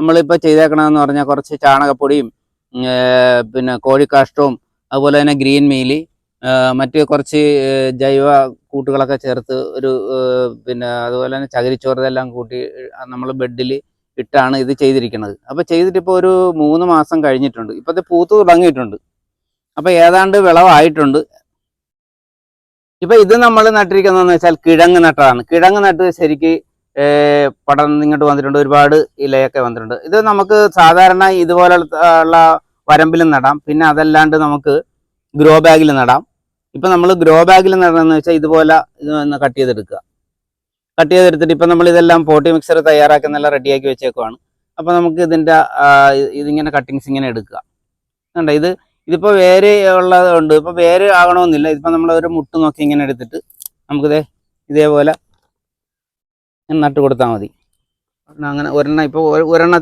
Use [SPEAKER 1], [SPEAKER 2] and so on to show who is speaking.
[SPEAKER 1] നമ്മളിപ്പോൾ ചെയ്തേക്കണമെന്ന് പറഞ്ഞാൽ കുറച്ച് ചാണകപ്പൊടിയും പിന്നെ കോഴിക്കാഷ്ടവും അതുപോലെ തന്നെ ഗ്രീൻ മീലി മറ്റ് കുറച്ച് ജൈവ കൂട്ടുകളൊക്കെ ചേർത്ത് ഒരു പിന്നെ അതുപോലെ തന്നെ ചകിരിച്ചോറ് ഇതെല്ലാം കൂട്ടി നമ്മൾ ബെഡിൽ ഇട്ടാണ് ഇത് ചെയ്തിരിക്കുന്നത്. അപ്പോൾ ചെയ്തിട്ടിപ്പോൾ ഒരു 3 മാസം കഴിഞ്ഞിട്ടുണ്ട്. ഇപ്പോഴത്തെ പൂത്ത് തുടങ്ങിയിട്ടുണ്ട്. അപ്പോൾ ഏതാണ്ട് വിളവായിട്ടുണ്ട്. ഇപ്പം ഇത് നമ്മൾ നട്ടിരിക്കുന്നതെന്ന് വെച്ചാൽ കിഴങ്ങ് നട്ടതാണ്. കിഴങ്ങ് നട്ട് ശരിക്ക് പടർന്ന് ഇങ്ങോട്ട് വന്നിട്ടുണ്ട്. ഒരുപാട് ഇലയൊക്കെ വന്നിട്ടുണ്ട്. ഇത് നമുക്ക് സാധാരണ ഇതുപോലെ ഉള്ള വരമ്പിലും നടാം. പിന്നെ അതല്ലാണ്ട് നമുക്ക് ഗ്രോ ബാഗിൽ നടാം. ഇപ്പം നമ്മൾ ഗ്രോ ബാഗിൽ നടണമെന്ന് വെച്ചാൽ ഇതുപോലെ ഇത് ഒന്ന് കട്ട് ചെയ്തെടുക്കുക. കട്ട് ചെയ്തെടുത്തിട്ട് ഇപ്പം നമ്മൾ ഇതെല്ലാം പോട്ടി മിക്സർ തയ്യാറാക്കി നല്ല റെഡിയാക്കി വെച്ചേക്കുവാണ്. അപ്പോൾ നമുക്ക് ഇതിങ്ങനെ കട്ടിങ്സ് ഇങ്ങനെ എടുക്കുക. കണ്ടോ, ഇതിപ്പോൾ വേര് ഉള്ളതുകൊണ്ട് ഇപ്പോൾ വേര് ആകണമെന്നില്ല. ഇതിപ്പോൾ നമ്മളൊരു മുട്ട് നോക്കി ഇങ്ങനെ എടുത്തിട്ട് ഇതേപോലെ നട്ട് കൊടുത്താൽ മതി. അങ്ങനെ ഒരെണ്ണം ഇപ്പോൾ ഒരെണ്ണത്തിൽ